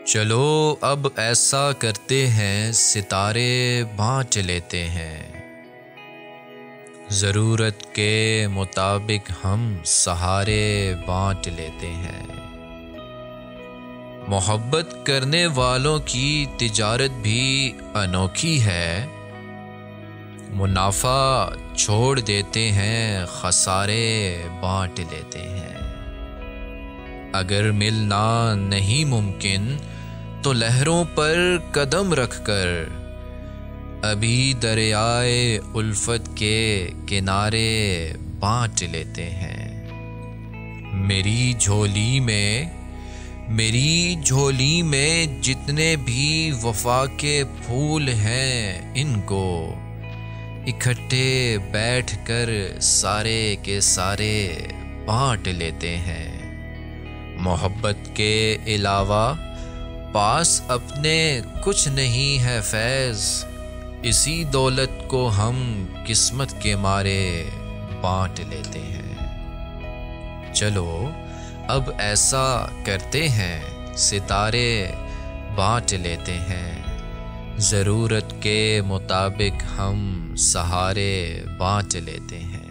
चलो अब ऐसा करते हैं, सितारे बाँट लेते हैं। ज़रूरत के मुताबिक हम सहारे बाँट लेते हैं। मोहब्बत करने वालों की तिजारत भी अनोखी है। मुनाफा छोड़ देते हैं, खसारे बाँट लेते हैं। अगर मिलना नहीं मुमकिन तो लहरों पर कदम रखकर अभी दरियाए उल्फत के किनारे बाँट लेते हैं। मेरी झोली में जितने भी वफा के फूल हैं, इनको इकट्ठे बैठकर सारे के सारे बाँट लेते हैं। मोहब्बत के अलावा पास अपने कुछ नहीं है फैज़, इसी दौलत को हम किस्मत के मारे बाँट लेते हैं। चलो अब ऐसा करते हैं, सितारे बाँट लेते हैं। ज़रूरत के मुताबिक हम सहारे बाँट लेते हैं।